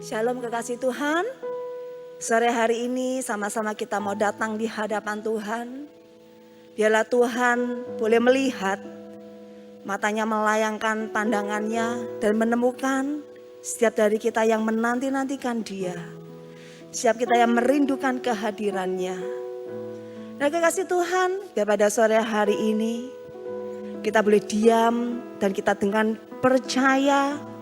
Shalom kekasih Tuhan. Sore hari ini sama-sama kita mau datang di hadapan Tuhan. Biarlah Tuhan boleh melihat, matanya melayangkan pandangannya dan menemukan setiap dari kita yang menanti-nantikan Dia. Setiap kita yang merindukan kehadirannya. Nah kekasih Tuhan, biar pada sore hari ini kita boleh diam dan kita dengan percaya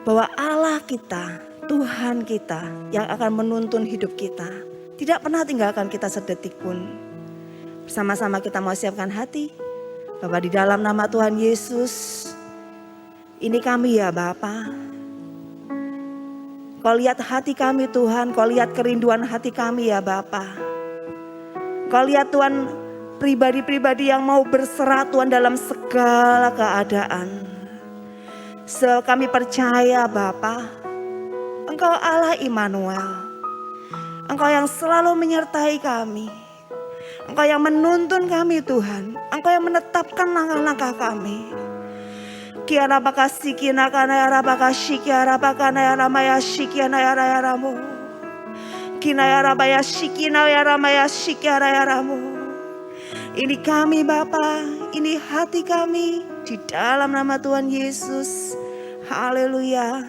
bahwa Allah kita, Tuhan kita yang akan menuntun hidup kita, tidak pernah tinggalkan kita sedetik pun. Bersama-sama kita mau siapkan hati. Bapa, di dalam nama Tuhan Yesus, ini kami ya Bapa. Kau lihat hati kami Tuhan, Kau lihat kerinduan hati kami ya Bapa. Kau lihat Tuhan pribadi-pribadi yang mau berserah Tuhan dalam segala keadaan. Kami percaya Bapa, Engkau Allah Immanuel. Engkau yang selalu menyertai kami. Engkau yang menuntun kami Tuhan. Engkau yang menetapkan langkah-langkah kami. Kiara baka sikina kana yara baka shikiara baka na yara maya shikiana yara yaramu. Kina yara baya shikina yara maya shikiara yaramu. Ini kami Bapa, ini hati kami di dalam nama Tuhan Yesus. Haleluya.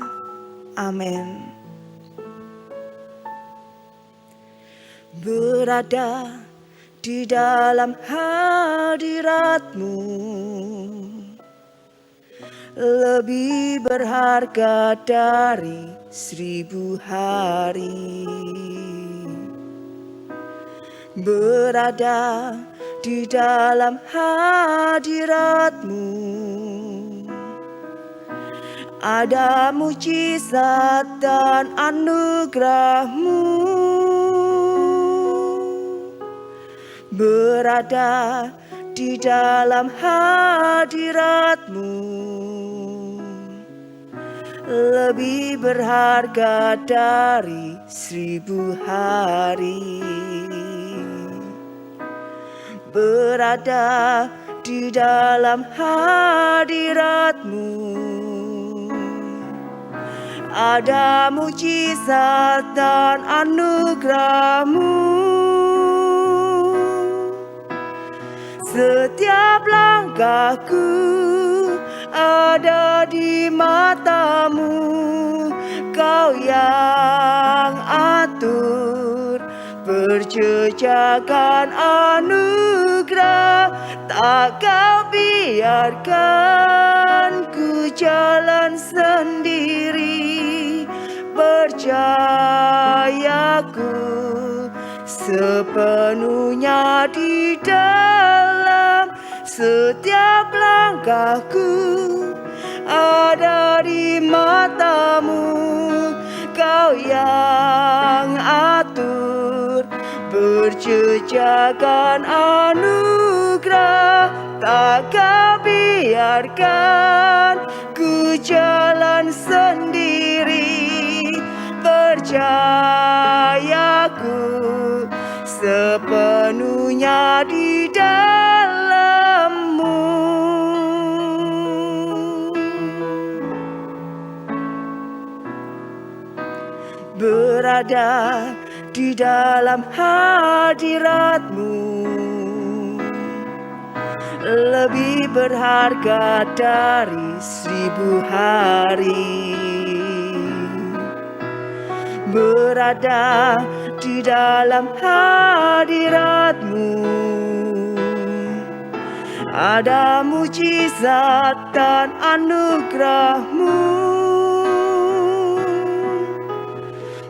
Amin. Berada di dalam hadirat-Mu lebih berharga dari 1000 hari. Berada di dalam hadirat-Mu ada mujizat dan anugerah-Mu. Berada di dalam hadirat-Mu lebih berharga dari 1000 hari. Berada di dalam hadirat-Mu ada mujizat dan anugerah-Mu. Setiap langkahku ada di mata-Mu. Kau yang atur perjejakan anugerah, tak Kau biarkan ku jalan sendiri. Percayaku sepenuhnya di dalam setiap langkahku ada di mata-Mu. Kau yang atur perjejakan anugerah, tak Kau biarkan ku jalan sendiri. Percayaku sepenuhnya di dalam-Mu. Berada di dalam hadirat-Mu lebih berharga dari 1000 hari. Berada di dalam hadirat-Mu ada mujizat dan anugerah-Mu.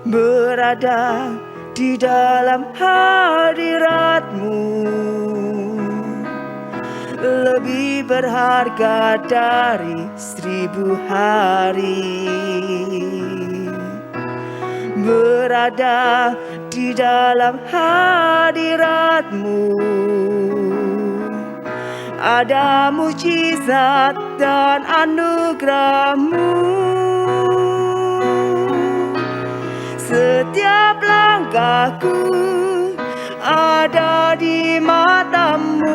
Berada di dalam hadirat-Mu lebih berharga dari 1000 hari. Berada di dalam hadirat-Mu ada mujizat dan anugerah-Mu. Setiap langkahku ada di mata-Mu.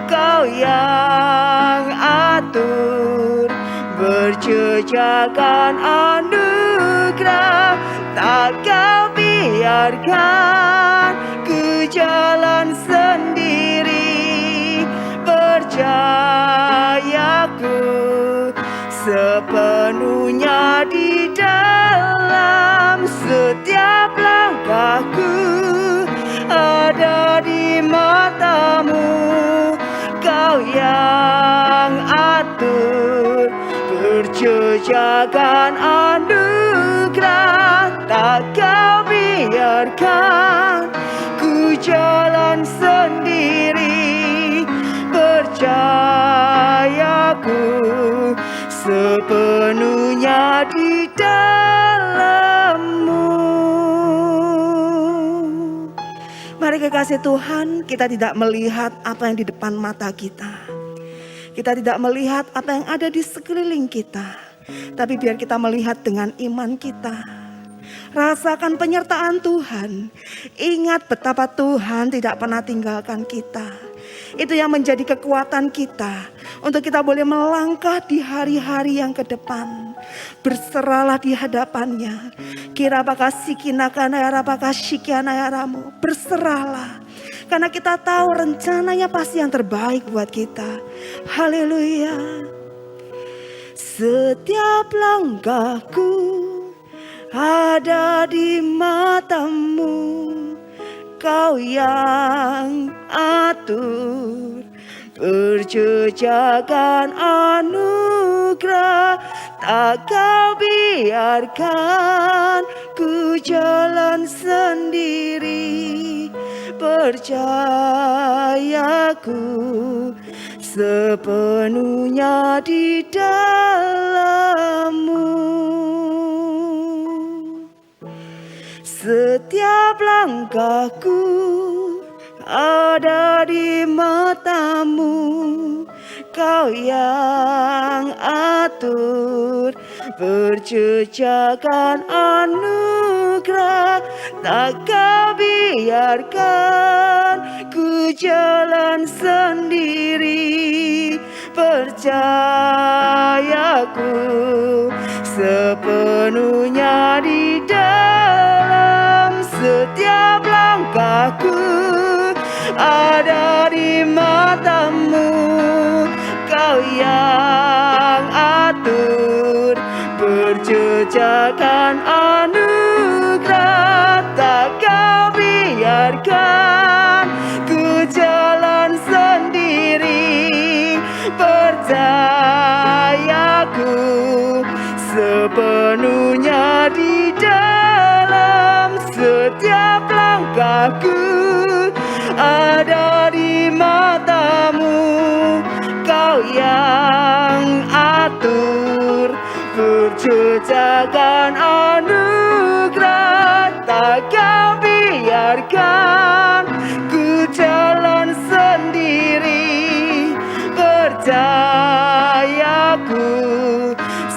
Kau yang atur berjejakan anugerah, anugerah, tak kau biarkan ku jalan sendiri. Percayaku sepenuhnya di dalam setiap langkahku, ada di matamu, kau yang atur perjejakan anugerah, tak kau biarkan ku jalan sendiri. Percayaku sepenuhnya di dalam-Mu. Mari kekasih Tuhan, kita tidak melihat apa yang di depan mata kita. Kita tidak melihat apa yang ada di sekeliling kita. Tapi biar kita melihat dengan iman kita. Rasakan penyertaan Tuhan. Ingat betapa Tuhan tidak pernah tinggalkan kita. Itu yang menjadi kekuatan kita untuk kita boleh melangkah di hari-hari yang ke depan. Berserahlah di hadapannya. Kira bakal sikinakana ya rabaka syikiana ya ramu. Berserahlah. Karena kita tahu rencananya pasti yang terbaik buat kita. Haleluya. Setiap langkahku ada di matamu, kau yang atur perjejakan anugerah, tak kau biarkan ku jalan sendiri. Percayaku sepenuhnya di dalam-Mu. Setiap langkahku ada di matamu, kau yang atur perjejakan anugerah, tak kau biarkan ku jalan sendiri. Percayaku sepenuhnya di dalam setiap langkahku, ada di matamu, kau yang atur perjejakan anugerah, tak kau biarkan ku jalan sendiri. Percayaku sepenuhnya di dalam setiap langkahku, ada di matamu, kau yang atur perjejakan anugerah, tak kau biarkan ku jalan sendiri. Percayaku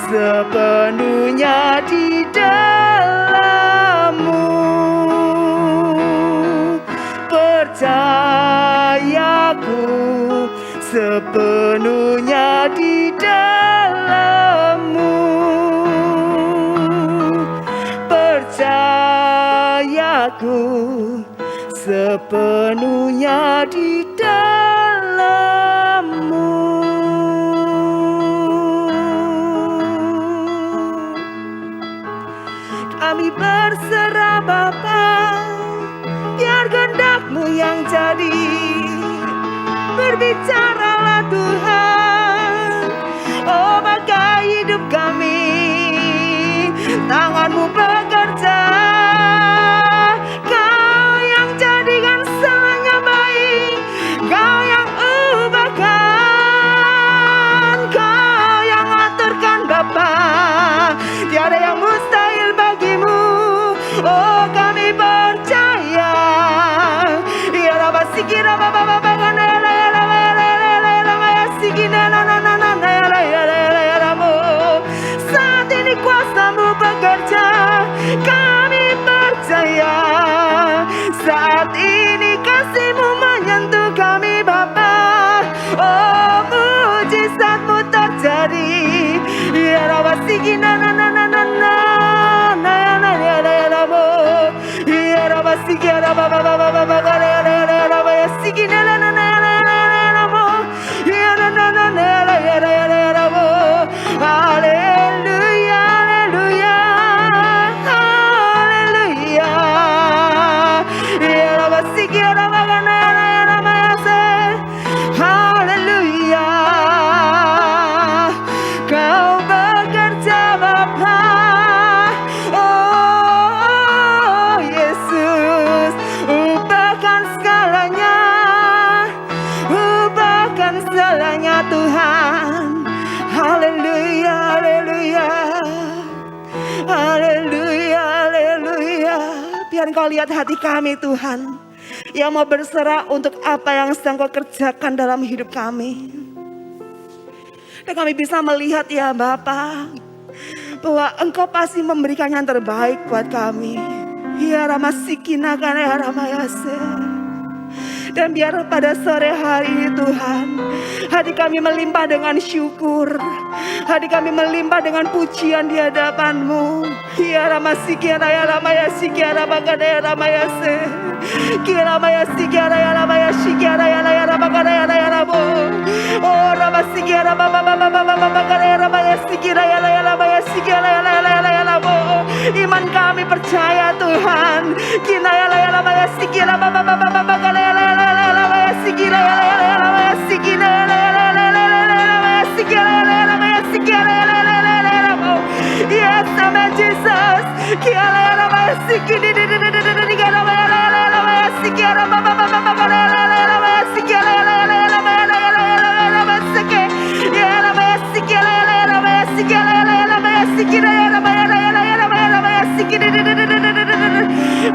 sepenuhnya di dalam-Mu. Percayaku sepenuhnya di dalam-Mu. Percayaku sepenuhnya di dalam-Mu. Kami berserah Bapa, biar kehendak-Mu yang jadi. Berbicaralah Tuhan, oh pakai hidup kami. Tangan-Mu bekerja, Kau yang jadikan semuanya baik, Kau yang ubahkan, Kau yang aturkan Bapa. Tiada yang mustahil bagimu, oh kami percaya. Ya Rabba sikira Bapa Bapa kana saat ini kuasa-Mu bekerja, kami percaya. Saat ini kasih-Mu menyentuh kami Bapa, oh mujizat-Mu terjadi. Ya Rabba sikina na na na na na na Haleluya, haleluya, haleluya. Haleluya. Kau bekerja Bapa. Oh Yesus, ubahkan segalanya. Ubahkan segalanya Tuhan. Haleluya, haleluya. Haleluya, haleluya. Biar Kau lihat hati kami Tuhan, yang mau berserah untuk apa yang sedang Kau kerjakan dalam hidup kami. Dan kami bisa melihat ya Bapa, bahwa Engkau pasti memberikan yang terbaik buat kami. Ya Ramasikina ya Ramayase. Dan biar pada sore hari ini Tuhan, hati kami melimpah dengan syukur, hati kami melimpah dengan pujian di hadapan-Mu. Ya Ramasiki Raya Ramaya Siki Ramagada ya Ramayase. Ki Ramaya Siki Raya Ramaya Siki Raya Raya Ramagada ya Raya Ramo. Oh Ramasiki Ramaya Ramaya Siki Raya Raya Ramaya Siki Raya Raya Raya Ramo. Iman kami percaya Tuhan. Ki Raya Raya Ramaya Siki Ramaya Yes, amen, Jesus.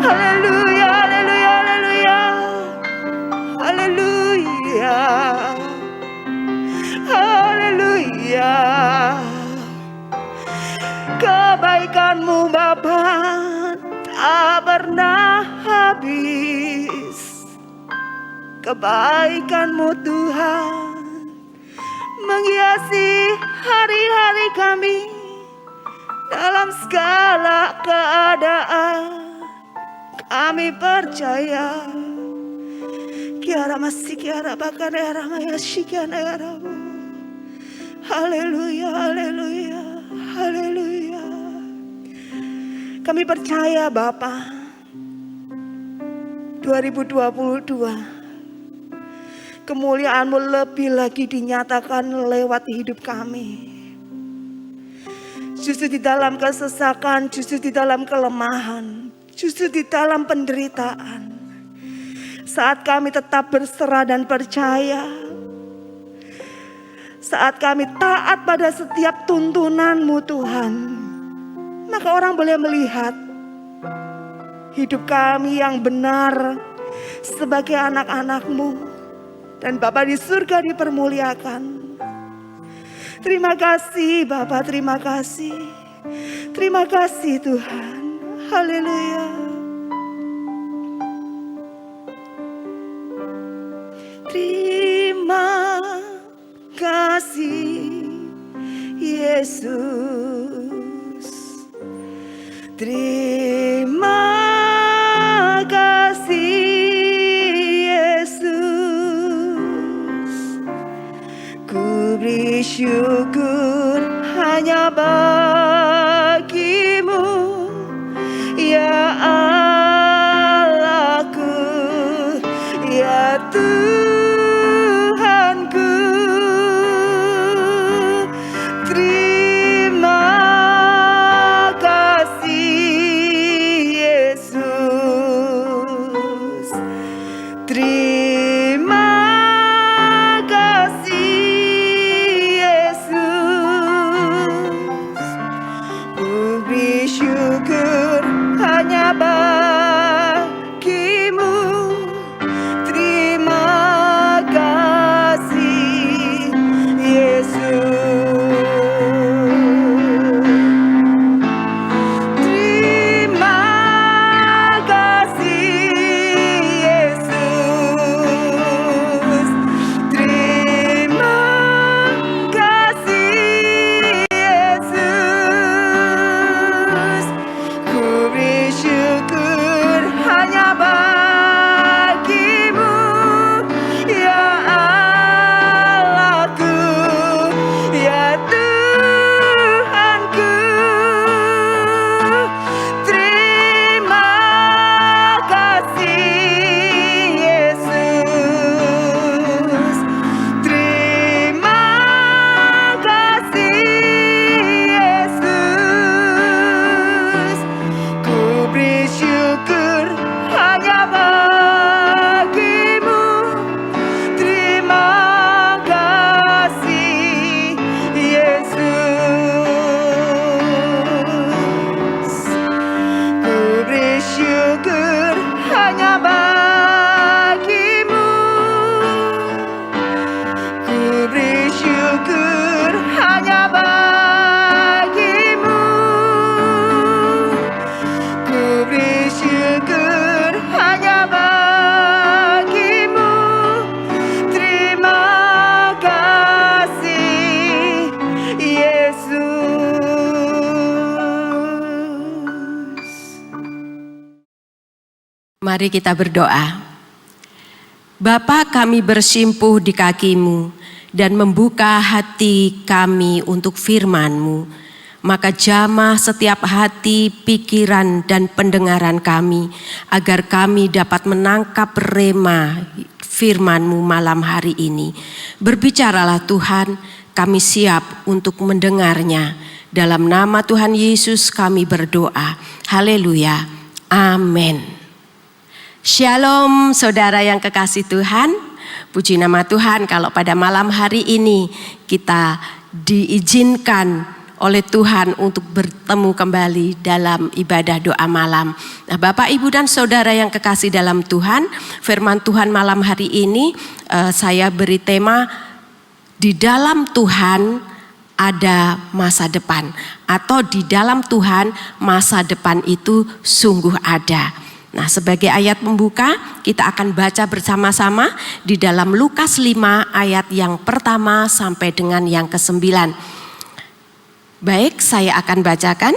Haleluya, haleluya, haleluya. Haleluya. Haleluya. Kebaikan-Mu Bapa tak pernah habis. Kebaikan-Mu Tuhan menghiasi hari-hari kami dalam segala keadaan. Kami percaya. Kiara masih kiara bahkan era maya shikiana era. Haleluya, haleluya, haleluya. Kami percaya Bapa, 2022 kemuliaan-Mu lebih lagi dinyatakan lewat hidup kami. Justru di dalam kesesakan, justru di dalam kelemahan, justru di dalam penderitaan. Saat kami tetap berserah dan percaya, saat kami taat pada setiap tuntunan-Mu Tuhan, maka orang boleh melihat hidup kami yang benar sebagai anak-anak-Mu. Dan Bapa di surga dipermuliakan. Terima kasih Bapa, terima kasih. Terima kasih Tuhan. Haleluya. Terima kasih Yesus. Terima kasih Yesus. Ku beri syukur hanya bagi-Mu, ya Allahku, ya Tuhanku. Terima kasih Yesus. Terima kasih Yesus. Mari kita berdoa. Bapa, kami bersimpuh di kaki-Mu dan membuka hati kami untuk firman-Mu. Maka jamah setiap hati, pikiran, dan pendengaran kami, agar kami dapat menangkap rema firman-Mu malam hari ini. Berbicaralah Tuhan, kami siap untuk mendengarnya. Dalam nama Tuhan Yesus kami berdoa. Haleluya. Amin. Shalom saudara yang kekasih Tuhan. Puji nama Tuhan kalau pada malam hari ini kita diizinkan oleh Tuhan untuk bertemu kembali dalam ibadah doa malam. Nah, Bapak, Ibu, dan saudara yang kekasih dalam Tuhan, firman Tuhan malam hari ini saya beri tema di dalam Tuhan ada masa depan, atau di dalam Tuhan masa depan itu sungguh ada. Nah, sebagai ayat pembuka kita akan baca bersama-sama di dalam Lukas 5 ayat yang pertama sampai dengan yang ke-9. Baik, saya akan bacakan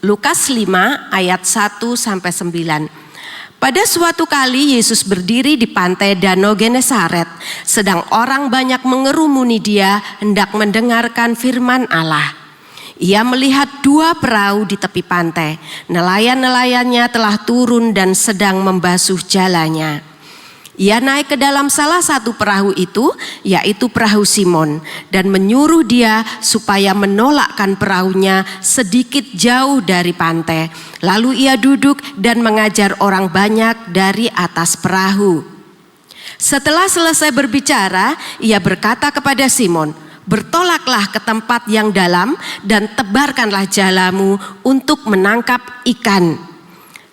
Lukas 5 ayat 1 sampai 9. Pada suatu kali Yesus berdiri di pantai Danau Genesaret, sedang orang banyak mengerumuni Dia hendak mendengarkan firman Allah. Ia melihat 2 perahu di tepi pantai. Nelayan-nelayannya telah turun dan sedang membasuh jalannya. Ia naik ke dalam salah satu perahu itu, yaitu perahu Simon, dan menyuruh dia supaya menolakkan perahunya sedikit jauh dari pantai. Lalu ia duduk dan mengajar orang banyak dari atas perahu. Setelah selesai berbicara, ia berkata kepada Simon, "Bertolaklah ke tempat yang dalam dan tebarkanlah jalamu untuk menangkap ikan."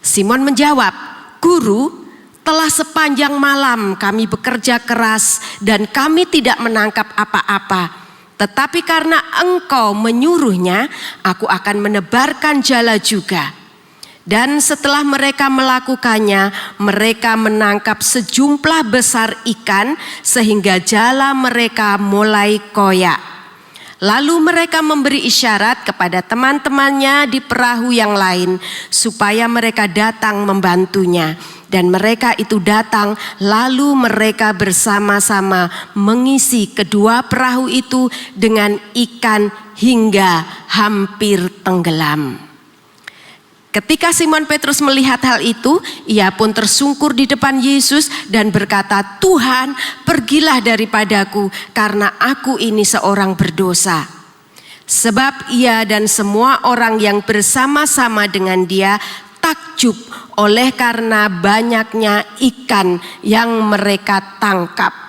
Simon menjawab, "Guru, telah sepanjang malam kami bekerja keras dan kami tidak menangkap apa-apa. Tetapi karena Engkau menyuruhnya, aku akan menebarkan jala juga." Dan setelah mereka melakukannya, mereka menangkap sejumlah besar ikan sehingga jala mereka mulai koyak. Lalu mereka memberi isyarat kepada teman-temannya di perahu yang lain supaya mereka datang membantunya. Dan mereka itu datang, lalu mereka bersama-sama mengisi kedua perahu itu dengan ikan hingga hampir tenggelam. Ketika Simon Petrus melihat hal itu, ia pun tersungkur di depan Yesus dan berkata, "Tuhan, pergilah daripadaku karena aku ini seorang berdosa." Sebab ia dan semua orang yang bersama-sama dengan dia takjub oleh karena banyaknya ikan yang mereka tangkap.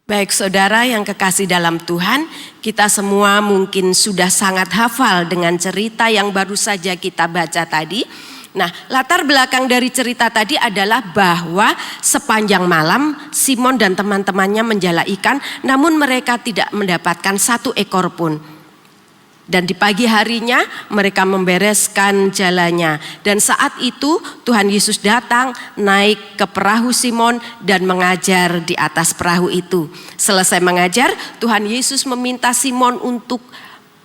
Baik saudara yang kekasih dalam Tuhan, kita semua mungkin sudah sangat hafal dengan cerita yang baru saja kita baca tadi. Nah, latar belakang dari cerita tadi adalah bahwa sepanjang malam Simon dan teman-temannya menjala ikan, namun mereka tidak mendapatkan 1 ekor pun. Dan di pagi harinya mereka membereskan jalannya. Dan saat itu Tuhan Yesus datang naik ke perahu Simon dan mengajar di atas perahu itu. Selesai mengajar, Tuhan Yesus meminta Simon untuk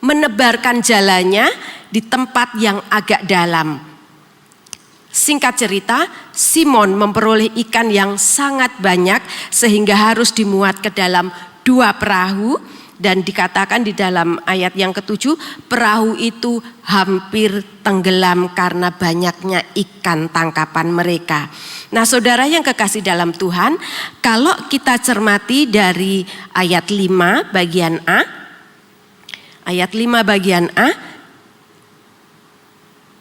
menebarkan jalannya di tempat yang agak dalam. Singkat cerita, Simon memperoleh ikan yang sangat banyak sehingga harus dimuat ke dalam 2 perahu. Dan dikatakan di dalam ayat yang ke-7, perahu itu hampir tenggelam karena banyaknya ikan tangkapan mereka. Nah saudara yang kekasih dalam Tuhan, kalau kita cermati dari ayat 5 bagian A, ayat 5 bagian A,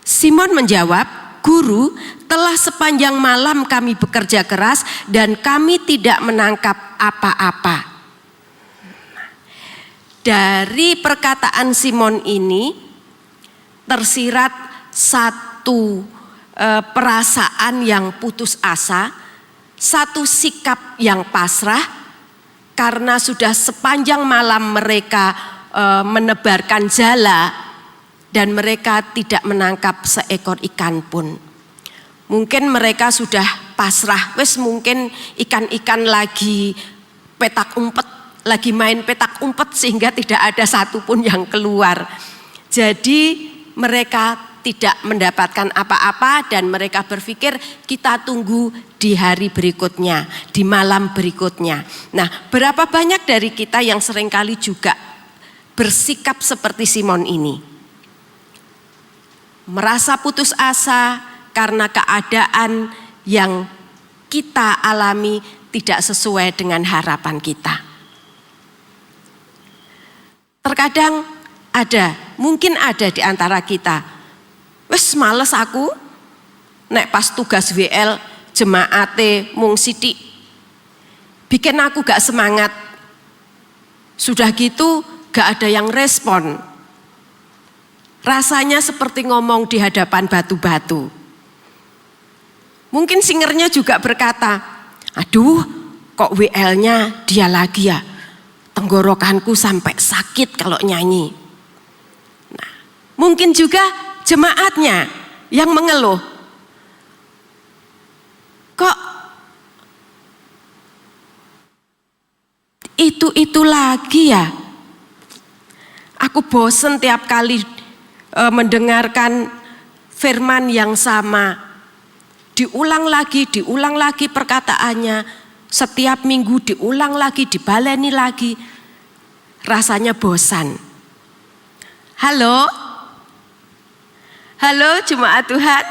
Simon menjawab, "Guru, telah sepanjang malam kami bekerja keras dan kami tidak menangkap apa-apa." Dari perkataan Simon ini tersirat satu perasaan yang putus asa, satu sikap yang pasrah, karena sudah sepanjang malam mereka menebarkan jala dan mereka tidak menangkap seekor ikan pun. Mungkin mereka sudah pasrah, wes mungkin ikan-ikan lagi petak umpet, lagi main petak umpet sehingga tidak ada satupun yang keluar. Jadi mereka tidak mendapatkan apa-apa dan mereka berpikir kita tunggu di hari berikutnya, di malam berikutnya. Nah, berapa banyak dari kita yang seringkali juga bersikap seperti Simon ini? Merasa putus asa karena keadaan yang kita alami tidak sesuai dengan harapan kita. Terkadang mungkin ada di antara kita, wes males aku, nek pas tugas WL jemaate mung sithik, bikin aku gak semangat. Sudah gitu gak ada yang respon. Rasanya seperti ngomong di hadapan batu-batu. Mungkin singernya juga berkata, aduh kok WL-nya dia lagi ya, tenggorokanku sampai sakit kalau nyanyi. Nah, mungkin juga jemaatnya yang mengeluh, kok itu lagi ya. Aku bosen tiap kali mendengarkan firman yang sama. Diulang lagi perkataannya. Setiap minggu diulang lagi, dibaleni lagi. Rasanya bosan. Halo jemaat Tuhan.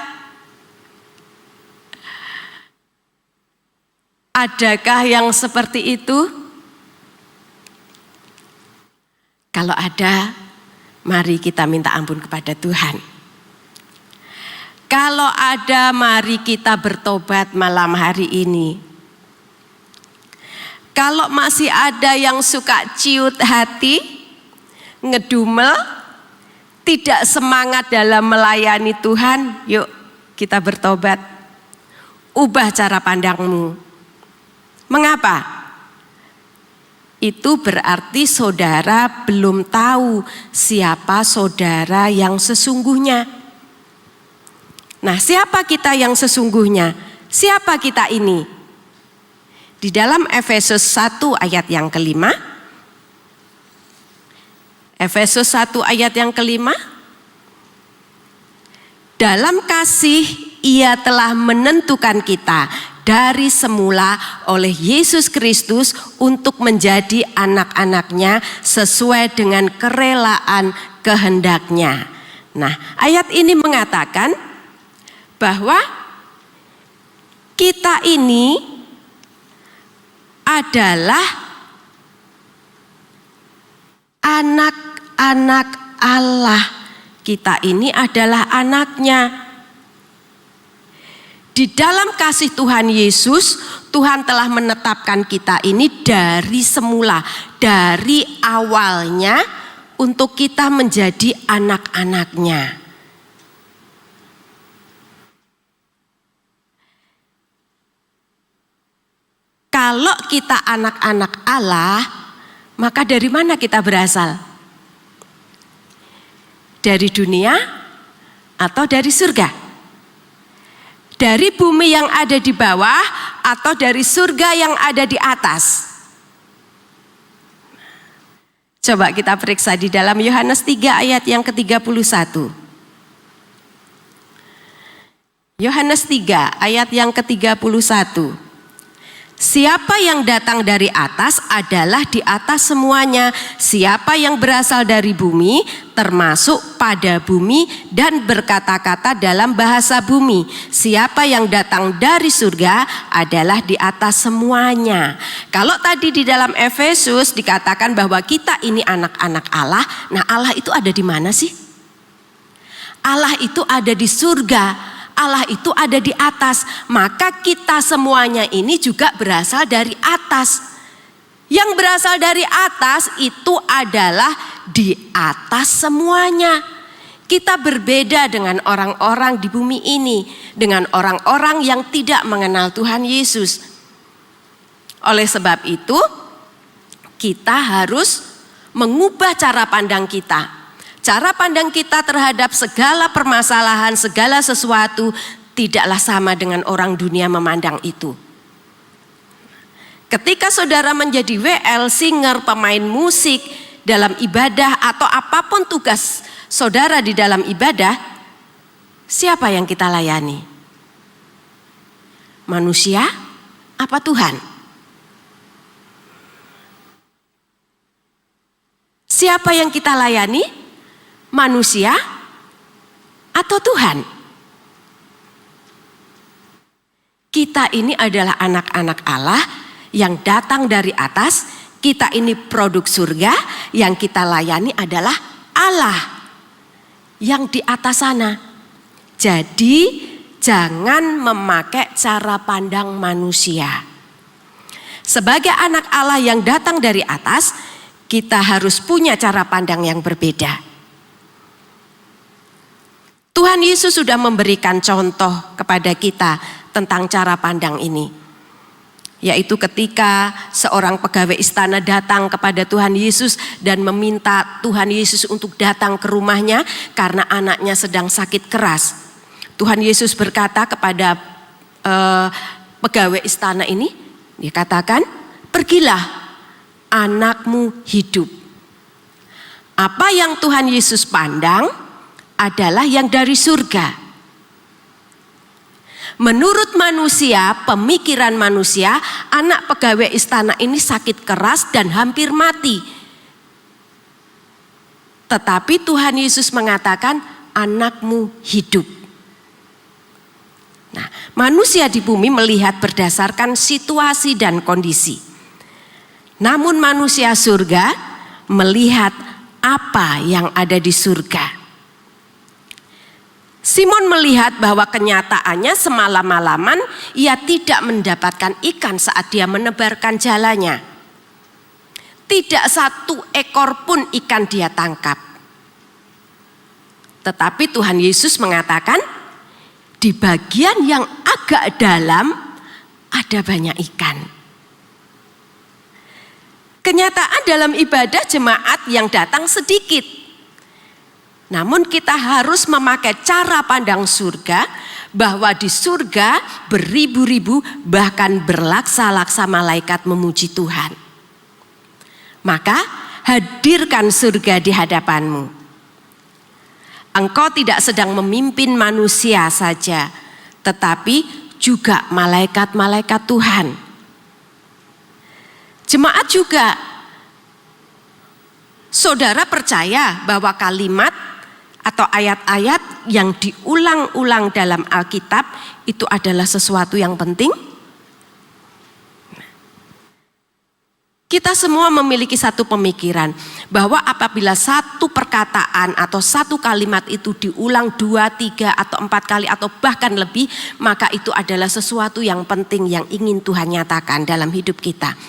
Adakah yang seperti itu? Kalau ada, mari kita minta ampun kepada Tuhan. Kalau ada, mari kita bertobat malam hari ini. Kalau masih ada yang suka ciut hati, ngedumel, tidak semangat dalam melayani Tuhan, yuk kita bertobat. Ubah cara pandangmu. Mengapa? Itu berarti saudara belum tahu siapa saudara yang sesungguhnya. Nah, siapa kita yang sesungguhnya? Siapa kita ini? Di dalam Efesus 1 ayat yang kelima, Efesus 1 ayat yang kelima, dalam kasih Ia telah menentukan kita dari semula oleh Yesus Kristus untuk menjadi anak-anaknya sesuai dengan kerelaan kehendaknya. Nah, ayat ini mengatakan bahwa kita ini adalah anak-anak Allah. Kita ini adalah anaknya. Di dalam kasih Tuhan Yesus, Tuhan telah menetapkan kita ini dari semula, dari awalnya untuk kita menjadi anak-anaknya. Kalau kita anak-anak Allah, maka dari mana kita berasal? Dari dunia atau dari surga? Dari bumi yang ada di bawah atau dari surga yang ada di atas? Coba kita periksa di dalam Yohanes 3 ayat yang ke-31. Yohanes 3 ayat yang ke-31. Siapa yang datang dari atas adalah di atas semuanya. Siapa yang berasal dari bumi termasuk pada bumi dan berkata-kata dalam bahasa bumi. Siapa yang datang dari surga adalah di atas semuanya. Kalau tadi di dalam Efesus dikatakan bahwa kita ini anak-anak Allah. Nah, Allah itu ada di mana sih? Allah itu ada di surga. Allah itu ada di atas, maka kita semuanya ini juga berasal dari atas. Yang berasal dari atas itu adalah di atas semuanya. Kita berbeda dengan orang-orang di bumi ini, dengan orang-orang yang tidak mengenal Tuhan Yesus. Oleh sebab itu, kita harus mengubah cara pandang kita. Cara pandang kita terhadap segala permasalahan, segala sesuatu tidaklah sama dengan orang dunia memandang itu. Ketika saudara menjadi WL, singer, pemain musik dalam ibadah atau apapun tugas saudara di dalam ibadah, siapa yang kita layani? Manusia apa Tuhan? Siapa yang kita layani? Manusia atau Tuhan? Kita ini adalah anak-anak Allah yang datang dari atas. Kita ini produk surga, yang kita layani adalah Allah yang di atas sana. Jadi jangan memakai cara pandang manusia. Sebagai anak Allah yang datang dari atas, kita harus punya cara pandang yang berbeda. Tuhan Yesus sudah memberikan contoh kepada kita tentang cara pandang ini. Yaitu ketika seorang pegawai istana datang kepada Tuhan Yesus dan meminta Tuhan Yesus untuk datang ke rumahnya karena anaknya sedang sakit keras. Tuhan Yesus berkata kepada pegawai istana ini, dia katakan, "Pergilah, anakmu hidup." Apa yang Tuhan Yesus pandang adalah yang dari surga. Menurut manusia, pemikiran manusia, anak pegawai istana ini sakit keras dan hampir mati. Tetapi Tuhan Yesus mengatakan, "Anakmu hidup." Nah, manusia di bumi melihat berdasarkan situasi dan kondisi. Namun manusia surga melihat apa yang ada di surga. Simon melihat bahwa kenyataannya semalam-malaman ia tidak mendapatkan ikan saat dia menebarkan jalannya. Tidak satu ekor pun ikan dia tangkap. Tetapi Tuhan Yesus mengatakan, di bagian yang agak dalam ada banyak ikan. Kenyataan dalam ibadah jemaat yang datang sedikit. Namun kita harus memakai cara pandang surga, bahwa di surga beribu-ribu bahkan berlaksa-laksa malaikat memuji Tuhan. Maka hadirkan surga di hadapanmu. Engkau tidak sedang memimpin manusia saja, tetapi juga malaikat-malaikat Tuhan. Jemaat juga, saudara percaya bahwa kalimat atau ayat-ayat yang diulang-ulang dalam Alkitab itu adalah sesuatu yang penting? Kita semua memiliki satu pemikiran bahwa apabila satu perkataan atau satu kalimat itu diulang 2, 3 atau 4 kali atau bahkan lebih, maka itu adalah sesuatu yang penting yang ingin Tuhan nyatakan dalam hidup kita.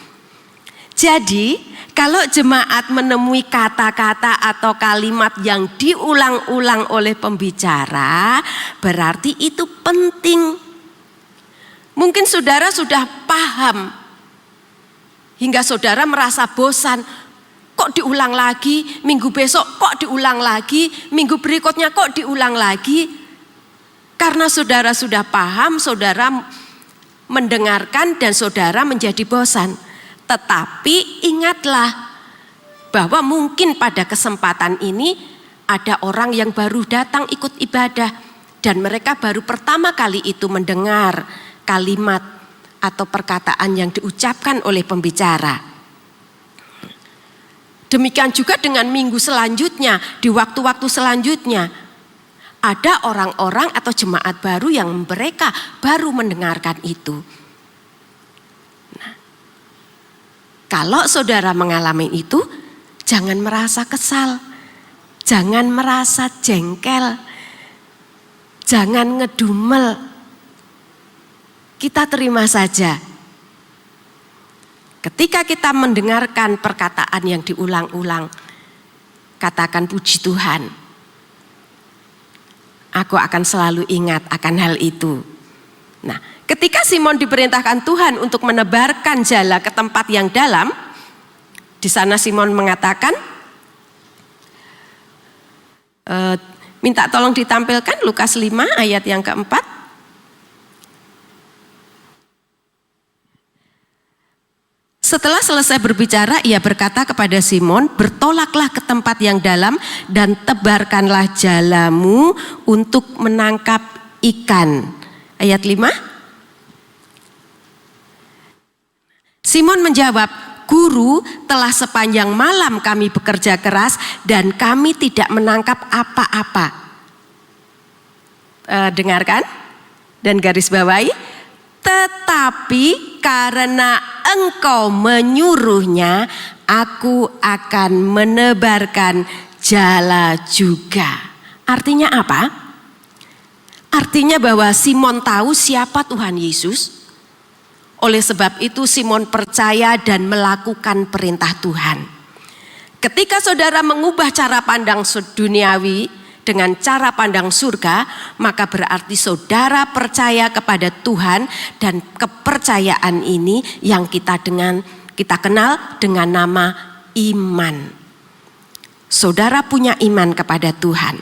Jadi kalau jemaat menemui kata-kata atau kalimat yang diulang-ulang oleh pembicara, berarti itu penting. Mungkin saudara sudah paham, hingga saudara merasa bosan. Kok diulang lagi, minggu besok kok diulang lagi, minggu berikutnya kok diulang lagi. Karena saudara sudah paham, saudara mendengarkan dan saudara menjadi bosan. Tetapi ingatlah bahwa mungkin pada kesempatan ini ada orang yang baru datang ikut ibadah dan mereka baru pertama kali itu mendengar kalimat atau perkataan yang diucapkan oleh pembicara. Demikian juga dengan minggu selanjutnya, di waktu-waktu selanjutnya ada orang-orang atau jemaat baru yang mereka baru mendengarkan itu. Kalau saudara mengalami itu, jangan merasa kesal, jangan merasa jengkel, jangan ngedumel. Kita terima saja. Ketika kita mendengarkan perkataan yang diulang-ulang, katakan puji Tuhan. Aku akan selalu ingat akan hal itu. Nah, ketika Simon diperintahkan Tuhan untuk menebarkan jala ke tempat yang dalam, di sana Simon mengatakan, minta tolong ditampilkan Lukas 5 ayat yang keempat. Setelah selesai berbicara, ia berkata kepada Simon, "Bertolaklah ke tempat yang dalam dan tebarkanlah jalamu untuk menangkap ikan." Ayat 5. Simon menjawab, "Guru, telah sepanjang malam kami bekerja keras dan kami tidak menangkap apa-apa." Dengarkan dan garis bawahi. "Tetapi karena engkau menyuruhnya, aku akan menebarkan jala juga." Artinya apa? Artinya bahwa Simon tahu siapa Tuhan Yesus. Oleh sebab itu Simon percaya dan melakukan perintah Tuhan. Ketika saudara mengubah cara pandang duniawi dengan cara pandang surga, maka berarti saudara percaya kepada Tuhan, dan kepercayaan ini yang kita kenal dengan nama iman. Saudara punya iman kepada Tuhan.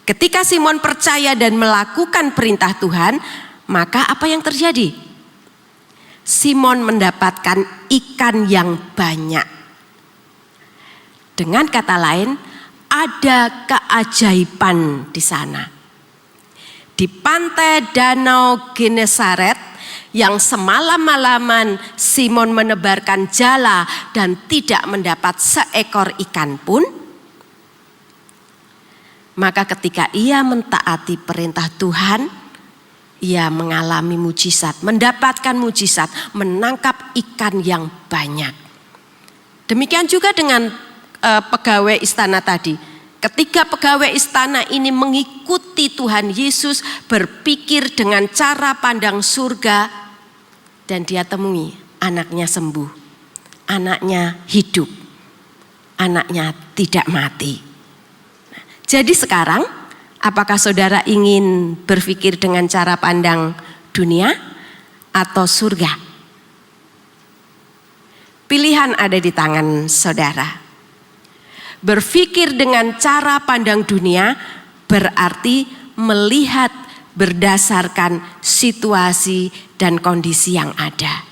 Ketika Simon percaya dan melakukan perintah Tuhan, maka apa yang terjadi? Simon mendapatkan ikan yang banyak. Dengan kata lain, ada keajaiban di sana. Di pantai Danau Genesaret yang semalam-malaman Simon menebarkan jala dan tidak mendapat seekor ikan pun, maka ketika ia mentaati perintah Tuhan, ia mengalami mujizat, mendapatkan mujizat, menangkap ikan yang banyak. Demikian juga dengan pegawai istana tadi. Ketika pegawai istana ini mengikuti Tuhan Yesus, berpikir dengan cara pandang surga, dan dia temui anaknya sembuh, anaknya hidup, anaknya tidak mati. Jadi sekarang, apakah saudara ingin berpikir dengan cara pandang dunia atau surga? Pilihan ada di tangan saudara. Berpikir dengan cara pandang dunia berarti melihat berdasarkan situasi dan kondisi yang ada.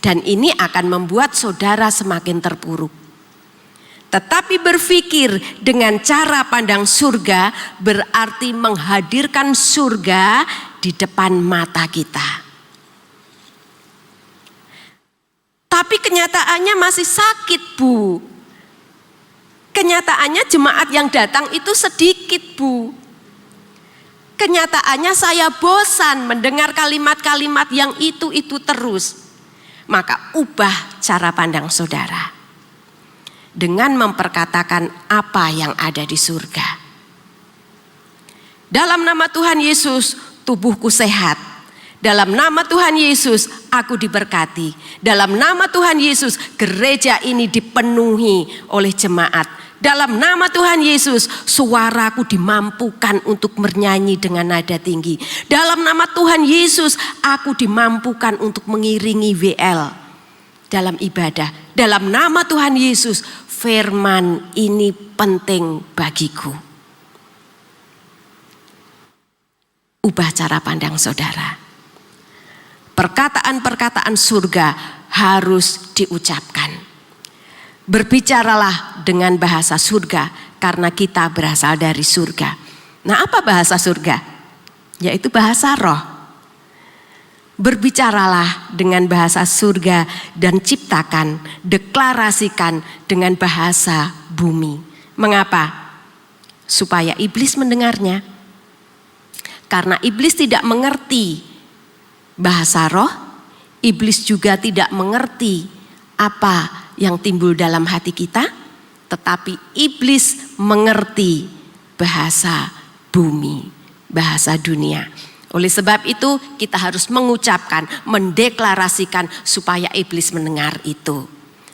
Dan ini akan membuat saudara semakin terpuruk. Tetapi berpikir dengan cara pandang surga berarti menghadirkan surga di depan mata kita. Tapi kenyataannya masih sakit, Bu. Kenyataannya jemaat yang datang itu sedikit, Bu. Kenyataannya saya bosan mendengar kalimat-kalimat yang itu terus. Maka ubah cara pandang saudara dengan memperkatakan apa yang ada di surga. Dalam nama Tuhan Yesus, tubuhku sehat. Dalam nama Tuhan Yesus, aku diberkati. Dalam nama Tuhan Yesus, gereja ini dipenuhi oleh jemaat. Dalam nama Tuhan Yesus, suaraku dimampukan untuk bernyanyi dengan nada tinggi. Dalam nama Tuhan Yesus, aku dimampukan untuk mengiringi WL dalam ibadah. Dalam nama Tuhan Yesus, firman ini penting bagiku. Ubah cara pandang saudara. Perkataan-perkataan surga harus diucapkan. Berbicaralah dengan bahasa surga karena kita berasal dari surga. Nah, apa bahasa surga? Yaitu bahasa roh. Berbicaralah dengan bahasa surga dan ciptakan, deklarasikan dengan bahasa bumi. Mengapa? Supaya iblis mendengarnya. Karena iblis tidak mengerti bahasa roh, iblis juga tidak mengerti apa yang timbul dalam hati kita, tetapi iblis mengerti bahasa bumi, bahasa dunia. Oleh sebab itu kita harus mengucapkan, mendeklarasikan supaya iblis mendengar itu.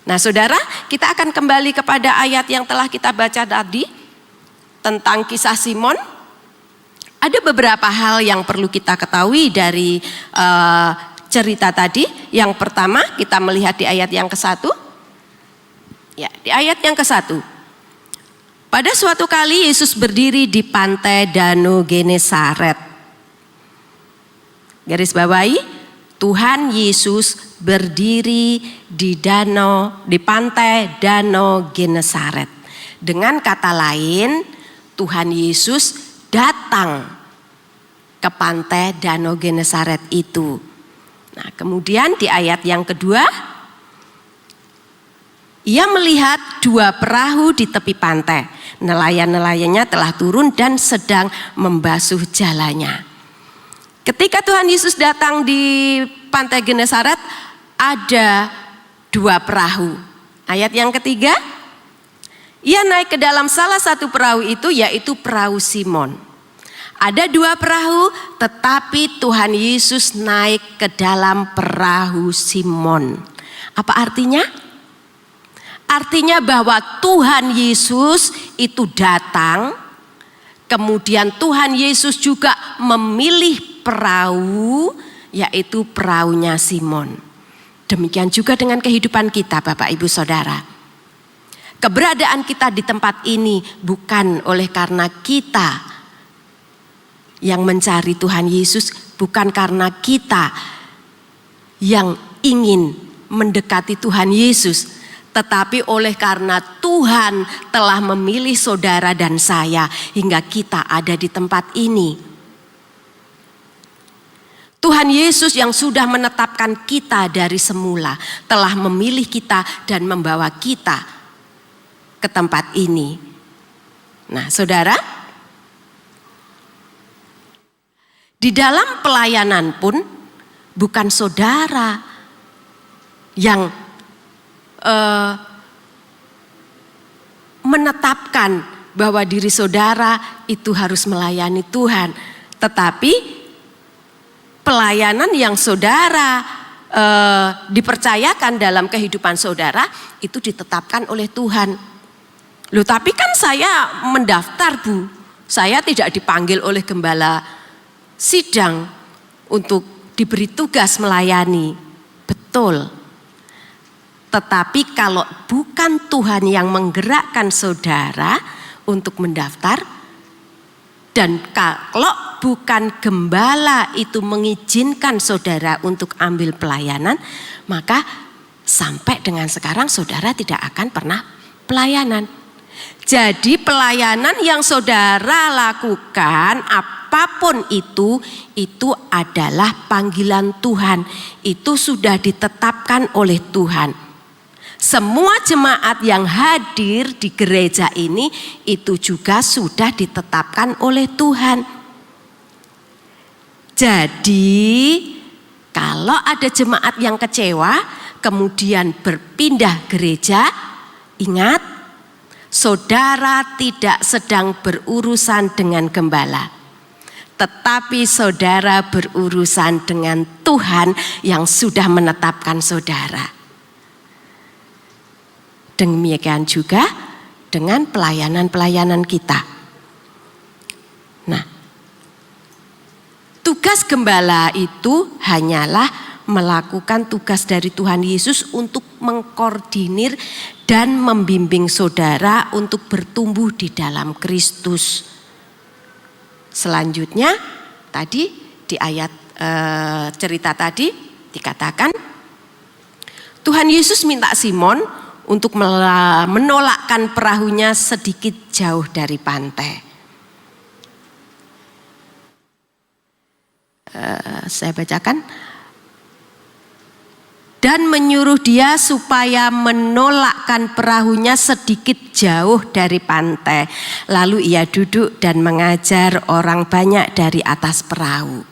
Nah saudara, kita akan kembali kepada ayat yang telah kita baca tadi tentang kisah Simon. Ada beberapa hal yang perlu kita ketahui dari cerita tadi. Yang pertama kita melihat di ayat yang ke-1. Ya, di ayat yang ke-1. Pada suatu kali Yesus berdiri di pantai Danau Genesaret. Garis bawahi, Tuhan Yesus berdiri di pantai Danau Genesaret. Dengan kata lain, Tuhan Yesus datang ke pantai Danau Genesaret itu. Nah, kemudian di ayat yang kedua, ia melihat 2 perahu di tepi pantai. Nelayan-nelayannya telah turun dan sedang membasuh jalannya. Ketika Tuhan Yesus datang di pantai Genesaret, ada 2 perahu. Ayat yang ketiga, ia naik ke dalam salah satu perahu itu, yaitu perahu Simon. Ada 2 perahu, tetapi Tuhan Yesus naik ke dalam perahu Simon. Apa artinya? Artinya bahwa Tuhan Yesus itu datang, kemudian Tuhan Yesus juga memilih perahu, yaitu perahunya Simon. Demikian juga dengan kehidupan kita, Bapak Ibu Saudara. Keberadaan kita di tempat ini bukan oleh karena kita yang mencari Tuhan Yesus, bukan karena kita yang ingin mendekati Tuhan Yesus, tetapi oleh karena Tuhan telah memilih saudara dan saya hingga kita ada di tempat ini. Tuhan Yesus yang sudah menetapkan kita dari semula telah memilih kita dan membawa kita ke tempat ini. Nah, saudara, di dalam pelayanan pun bukan saudara yang menetapkan bahwa diri saudara itu harus melayani Tuhan, tetapi pelayanan yang saudara dipercayakan dalam kehidupan saudara itu ditetapkan oleh Tuhan. Loh, tapi kan saya mendaftar, Bu. Saya tidak dipanggil oleh gembala sidang untuk diberi tugas melayani. Betul. Tetapi kalau bukan Tuhan yang menggerakkan saudara untuk mendaftar, dan kalau bukan gembala itu mengizinkan saudara untuk ambil pelayanan, maka sampai dengan sekarang saudara tidak akan pernah pelayanan. Jadi pelayanan yang saudara lakukan apapun itu adalah panggilan Tuhan. Itu sudah ditetapkan oleh Tuhan. Semua jemaat yang hadir di gereja ini itu juga sudah ditetapkan oleh Tuhan. Jadi kalau ada jemaat yang kecewa kemudian berpindah gereja, ingat, saudara tidak sedang berurusan dengan gembala, tetapi saudara berurusan dengan Tuhan yang sudah menetapkan saudara. Demikian juga dengan pelayanan-pelayanan kita. Nah, tugas gembala itu hanyalah melakukan tugas dari Tuhan Yesus untuk mengkoordinir dan membimbing saudara untuk bertumbuh di dalam Kristus. Selanjutnya, tadi di ayat cerita tadi dikatakan, Tuhan Yesus minta Simon untuk menolakkan perahunya sedikit jauh dari pantai. Saya bacakan. Dan menyuruh dia supaya menolakkan perahunya sedikit jauh dari pantai. Lalu ia duduk dan mengajar orang banyak dari atas perahu.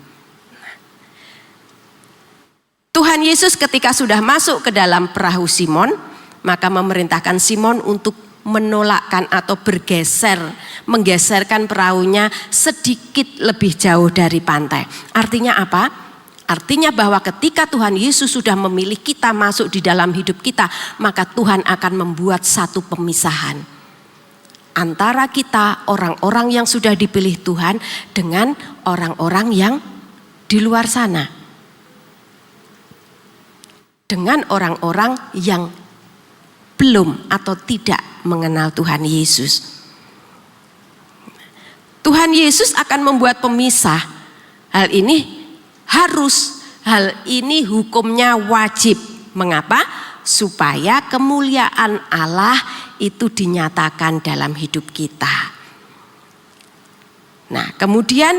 Tuhan Yesus ketika sudah masuk ke dalam perahu Simon, maka memerintahkan Simon untuk menolakkan atau menggeserkan perahunya sedikit lebih jauh dari pantai. Artinya apa? Artinya bahwa ketika Tuhan Yesus sudah memilih kita masuk di dalam hidup kita, maka Tuhan akan membuat satu pemisahan antara kita, orang-orang yang sudah dipilih Tuhan, dengan orang-orang yang di luar sana, dengan orang-orang yang belum atau tidak mengenal Tuhan Yesus. Tuhan Yesus akan membuat pemisah. Hal ini harus hal ini hukumnya wajib. Mengapa? Supaya kemuliaan Allah itu dinyatakan dalam hidup kita. Nah, kemudian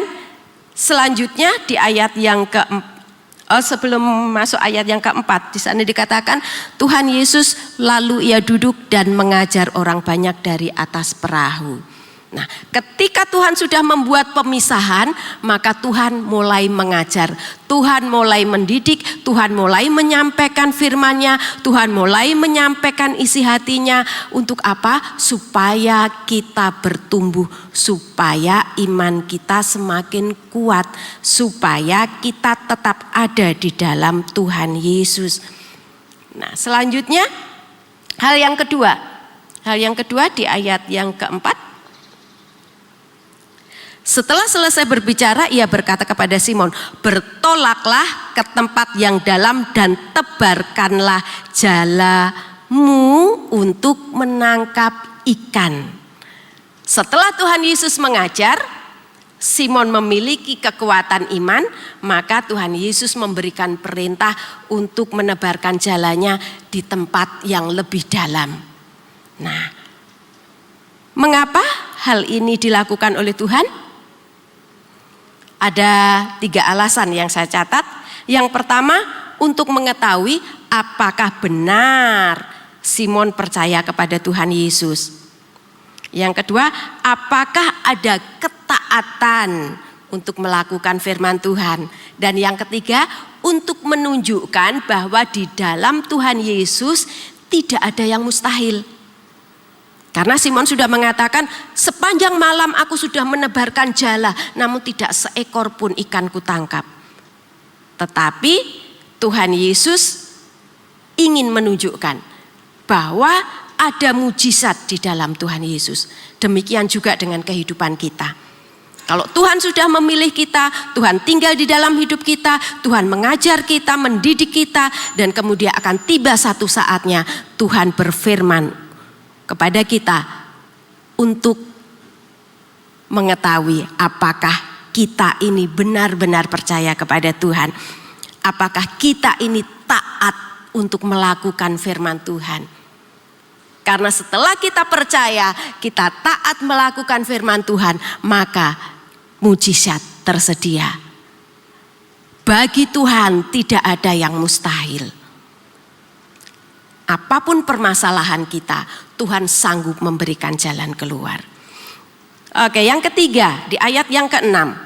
selanjutnya di ayat yang sebelum masuk ayat yang keempat, di sana dikatakan Tuhan Yesus lalu ia duduk dan mengajar orang banyak dari atas perahu. Nah, ketika Tuhan sudah membuat pemisahan, maka Tuhan mulai mengajar, Tuhan mulai mendidik, Tuhan mulai menyampaikan firman-Nya, Tuhan mulai menyampaikan isi hatinya. Untuk apa? Supaya kita bertumbuh, supaya iman kita semakin kuat, supaya kita tetap ada di dalam Tuhan Yesus. Nah, selanjutnya hal yang kedua di ayat yang keempat. Setelah selesai berbicara, ia berkata kepada Simon, bertolaklah ke tempat yang dalam dan tebarkanlah jalamu untuk menangkap ikan. Setelah Tuhan Yesus mengajar, Simon memiliki kekuatan iman, maka Tuhan Yesus memberikan perintah untuk menebarkan jalannya di tempat yang lebih dalam. Nah, mengapa hal ini dilakukan oleh Tuhan? Ada 3 alasan yang saya catat. Yang pertama, untuk mengetahui apakah benar Simon percaya kepada Tuhan Yesus. Yang kedua, apakah ada ketaatan untuk melakukan firman Tuhan. Dan yang ketiga, untuk menunjukkan bahwa di dalam Tuhan Yesus tidak ada yang mustahil. Karena Simon sudah mengatakan, sepanjang malam aku sudah menebarkan jala, namun tidak seekor pun ikan kutangkap. Tetapi Tuhan Yesus ingin menunjukkan bahwa ada mujizat di dalam Tuhan Yesus. Demikian juga dengan kehidupan kita. Kalau Tuhan sudah memilih kita, Tuhan tinggal di dalam hidup kita, Tuhan mengajar kita, mendidik kita, dan kemudian akan tiba satu saatnya Tuhan berfirman kepada kita untuk mengetahui apakah kita ini benar-benar percaya kepada Tuhan. Apakah kita ini taat untuk melakukan firman Tuhan. Karena setelah kita percaya, kita taat melakukan firman Tuhan, maka mujizat tersedia. Bagi Tuhan tidak ada yang mustahil. Apapun permasalahan kita, Tuhan sanggup memberikan jalan keluar. Oke, yang ketiga di ayat yang ke-6.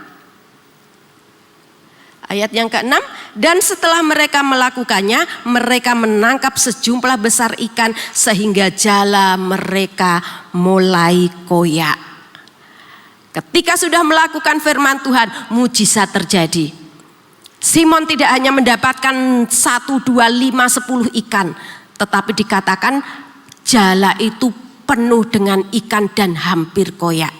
Ayat yang ke-6, dan setelah mereka melakukannya, mereka menangkap sejumlah besar ikan sehingga jala mereka mulai koyak. Ketika sudah melakukan firman Tuhan, mujizat terjadi. Simon tidak hanya mendapatkan 1, 2, 5, 10 ikan, tetapi dikatakan jala itu penuh dengan ikan dan hampir koyak.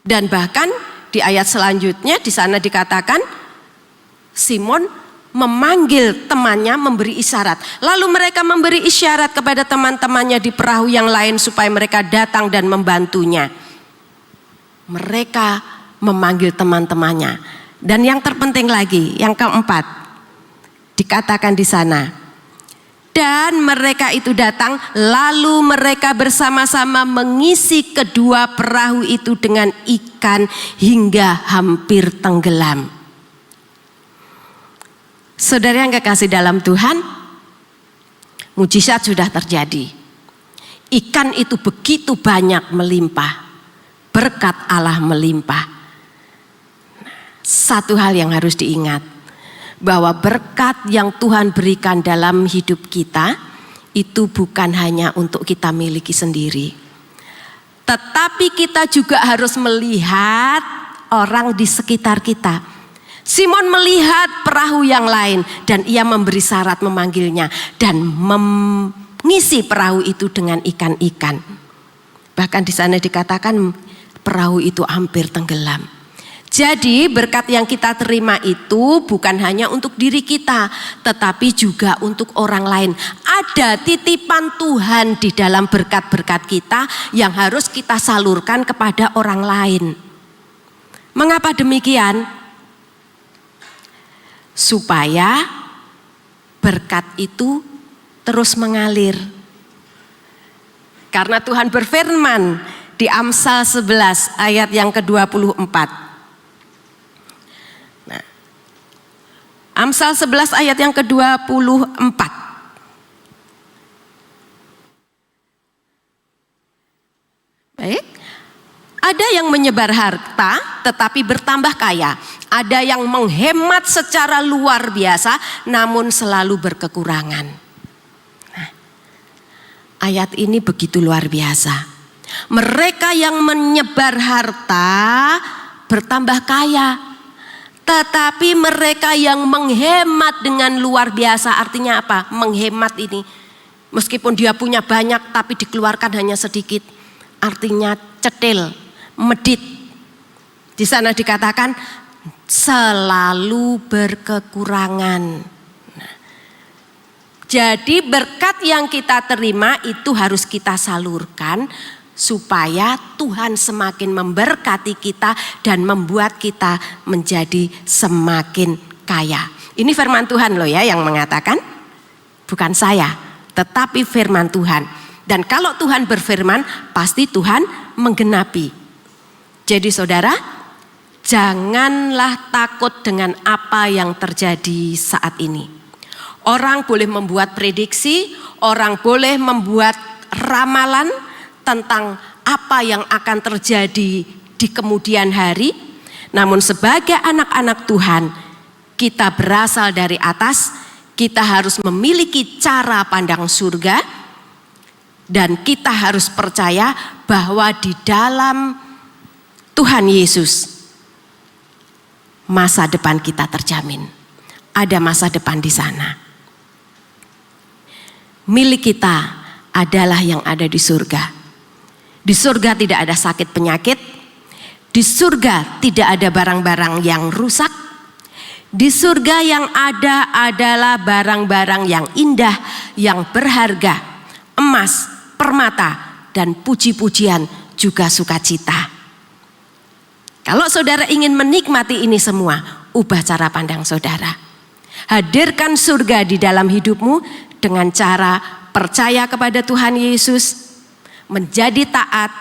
Dan bahkan di ayat selanjutnya di sana dikatakan Simon memanggil temannya, memberi isyarat. Lalu mereka memberi isyarat kepada teman-temannya di perahu yang lain supaya mereka datang dan membantunya. Mereka memanggil teman-temannya. Dan yang terpenting lagi, yang keempat, dikatakan di sana, dan mereka itu datang, lalu mereka bersama-sama mengisi kedua perahu itu dengan ikan hingga hampir tenggelam. Saudara yang kekasih dalam Tuhan, mujizat sudah terjadi. Ikan itu begitu banyak melimpah, berkat Allah melimpah. Satu hal yang harus diingat, bahwa berkat yang Tuhan berikan dalam hidup kita itu bukan hanya untuk kita miliki sendiri, tetapi kita juga harus melihat orang di sekitar kita. Simon melihat perahu yang lain dan ia memberi syarat memanggilnya dan mengisi perahu itu dengan ikan-ikan. Bahkan di sana dikatakan perahu itu hampir tenggelam. Jadi berkat yang kita terima itu bukan hanya untuk diri kita, tetapi juga untuk orang lain. Ada titipan Tuhan di dalam berkat-berkat kita yang harus kita salurkan kepada orang lain. Mengapa demikian? supaya berkat itu terus mengalir. Karena Tuhan berfirman di Amsal 11 ayat yang ke-24. Nah, Amsal 11 ayat yang ke-24. Baik. Ada yang menyebar harta tetapi bertambah kaya. Ada yang menghemat secara luar biasa namun selalu berkekurangan. Nah, ayat ini begitu luar biasa. Mereka yang menyebar harta bertambah kaya. Tetapi mereka yang menghemat dengan luar biasa, artinya apa? Menghemat ini meskipun dia punya banyak tapi dikeluarkan hanya sedikit. Artinya cetil, medit. Di sana dikatakan selalu berkekurangan. Nah, jadi berkat yang kita terima itu harus kita salurkan supaya Tuhan semakin memberkati kita dan membuat kita menjadi semakin kaya. Ini firman Tuhan loh ya yang mengatakan, bukan saya, tetapi firman Tuhan. Dan kalau Tuhan berfirman, pasti Tuhan menggenapi. Jadi saudara, janganlah takut dengan apa yang terjadi saat ini. Orang boleh membuat prediksi, orang boleh membuat ramalan tentang apa yang akan terjadi di kemudian hari. Namun sebagai anak-anak Tuhan, kita berasal dari atas, kita harus memiliki cara pandang surga, dan kita harus percaya bahwa di dalam Tuhan Yesus masa depan kita terjamin. Ada masa depan di sana. Milik kita adalah yang ada di surga. Di surga tidak ada sakit penyakit. Di surga tidak ada barang-barang yang rusak. Di surga yang ada adalah barang-barang yang indah, yang berharga, emas, permata, dan puji-pujian juga sukacita. Kalau saudara ingin menikmati ini semua, ubah cara pandang saudara. Hadirkan surga di dalam hidupmu dengan cara percaya kepada Tuhan Yesus, menjadi taat,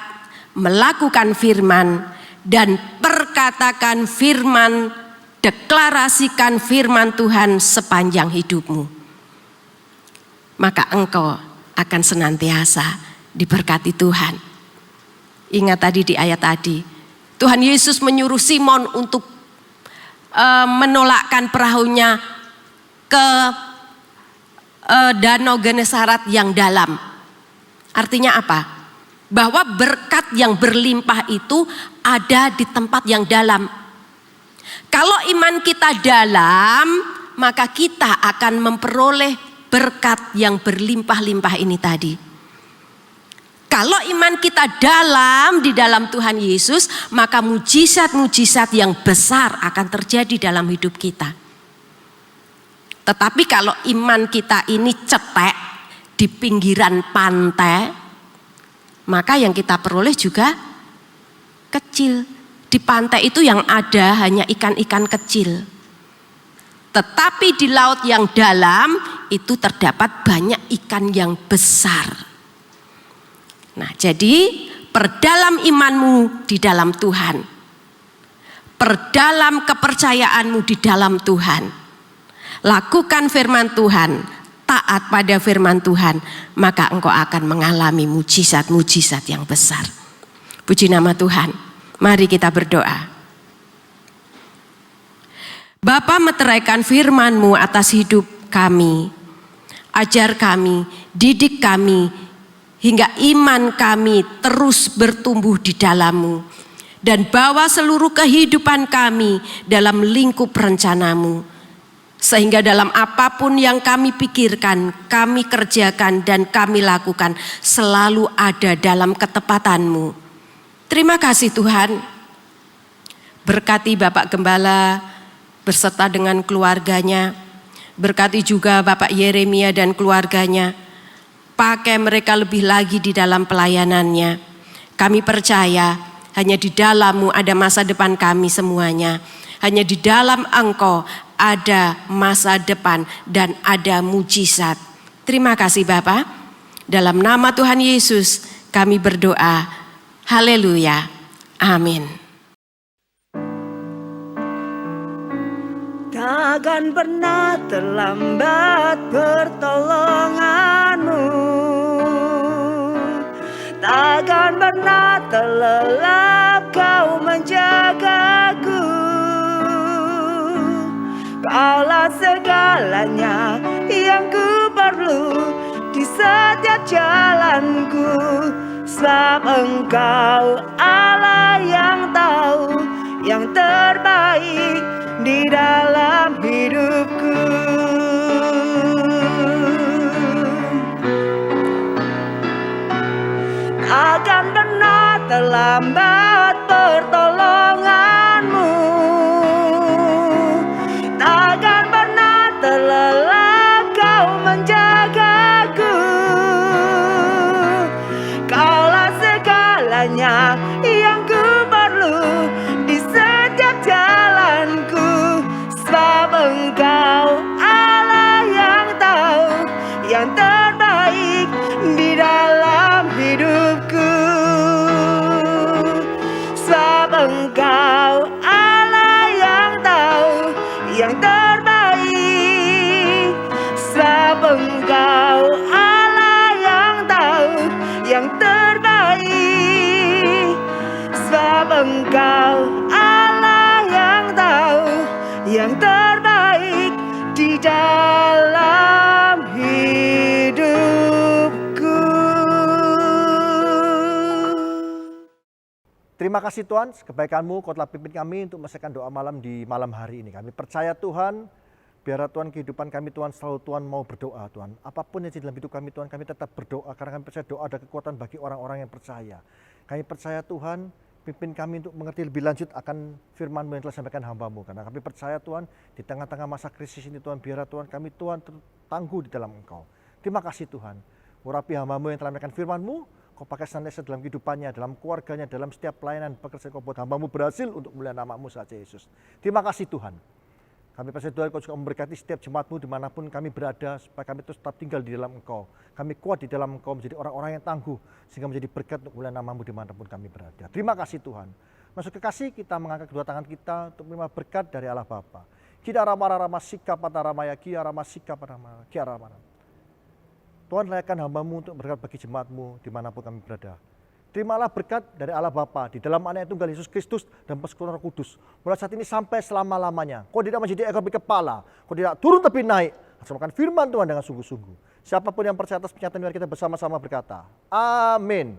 melakukan firman, dan perkatakan firman, deklarasikan firman Tuhan sepanjang hidupmu. Maka engkau akan senantiasa diberkati Tuhan. Ingat tadi di ayat tadi, Tuhan Yesus menyuruh Simon untuk menolakkan perahunya ke Danau Genesaret yang dalam. Artinya apa? Bahwa berkat yang berlimpah itu ada di tempat yang dalam. Kalau iman kita dalam, maka kita akan memperoleh berkat yang berlimpah-limpah ini tadi. Kalau iman kita dalam di dalam Tuhan Yesus, maka mujizat-mujizat yang besar akan terjadi dalam hidup kita. Tetapi kalau iman kita ini cetek di pinggiran pantai, maka yang kita peroleh juga kecil. Di pantai itu yang ada hanya ikan-ikan kecil. Tetapi di laut yang dalam itu terdapat banyak ikan yang besar. Nah, jadi perdalam imanmu di dalam Tuhan. Perdalam kepercayaanmu di dalam Tuhan. Lakukan firman Tuhan, taat pada firman Tuhan, maka engkau akan mengalami mujizat-mujizat yang besar. Puji nama Tuhan. Mari kita berdoa. Bapa, meteraikan firman-Mu atas hidup kami. Ajar kami, didik kami, hingga iman kami terus bertumbuh di dalam-Mu. Dan bawa seluruh kehidupan kami dalam lingkup rencana-Mu. Sehingga dalam apapun yang kami pikirkan, kami kerjakan dan kami lakukan selalu ada dalam ketepatan-Mu. Terima kasih Tuhan. Berkati Bapak Gembala berserta dengan keluarganya. Berkati juga Bapak Yeremia dan keluarganya. Pakai mereka lebih lagi di dalam pelayanannya. Kami percaya hanya di dalam-Mu ada masa depan kami semuanya. Hanya di dalam Engkau ada masa depan, dan ada mujizat. Terima kasih Bapa. Dalam nama Tuhan Yesus kami berdoa. Haleluya. Amin. Takkan pernah terlambat pertolonganmu, takkan pernah terlelap kau menjagaku. Kaulah segalanya yang ku perlu di setiap jalanku, sebab Engkau Allah yang tahu yang terbaik di dalam hidupku. Takkan pernah terlambat pertolonganmu, takkan pernah terlelap kau menjagaku. Kaulah segalanya yang ku perlu di setiap jalanku, sebab Engkau Allah yang tahu yang terbaik di dalam hidupku. Sebab Engkau Allah yang tahu yang terbaik. Sebab Engkau Allah yang tahu yang terbaik. Sebab Engkau Allah yang tahu yang terbaik di dalam hidupku. Terima kasih Tuhan, kebaikan-Mu Kau telah pimpin kami untuk menyelesaikan doa malam di malam hari ini. Kami percaya Tuhan, biarlah Tuhan kehidupan kami Tuhan selalu Tuhan mau berdoa Tuhan. Apapun yang di dalam hidup kami Tuhan, kami tetap berdoa karena kami percaya doa ada kekuatan bagi orang-orang yang percaya. Kami percaya Tuhan, pimpin kami untuk mengerti lebih lanjut akan firman-Mu yang telah disampaikan hamba-Mu. Karena kami percaya Tuhan, di tengah-tengah masa krisis ini Tuhan, biarlah Tuhan kami Tuhan tertangguh di dalam Engkau. Terima kasih Tuhan, urapi hamba-Mu yang telah menyampaikan firman-Mu. Kau pakai senantiasa dalam kehidupannya, dalam keluarganya, dalam setiap pelayanan pekerjaan Kau buat hamba-Mu berhasil untuk mulia nama-Mu saja Yesus. Terima kasih Tuhan. Kami percaya Tuhan Kau juga memberkati setiap jemaat-Mu dimanapun kami berada, supaya kami terus tetap tinggal di dalam Engkau. Kami kuat di dalam Engkau, menjadi orang-orang yang tangguh, sehingga menjadi berkat untuk mulia nama-Mu dimanapun kami berada. Terima kasih Tuhan. Masuk kekasih, kita mengangkat kedua tangan kita untuk menerima berkat dari Allah Bapa. Kita rama sikap pada ramaya, kia rama sikap pada ramaya, kia rama. Tuhan layakkan hamba-Mu untuk berkat bagi jemaat-Mu dimanapun kami berada. Terimalah berkat dari Allah Bapa di dalam Anak Tunggal Yesus Kristus dan persekutuan Roh Kudus. Mulai saat ini sampai selama-lamanya. Kau tidak menjadi ekor tapi kepala. Kau tidak turun tapi naik. Laksanakan firman Tuhan dengan sungguh-sungguh. Siapapun yang percaya atas pernyataan kita bersama-sama berkata, amin.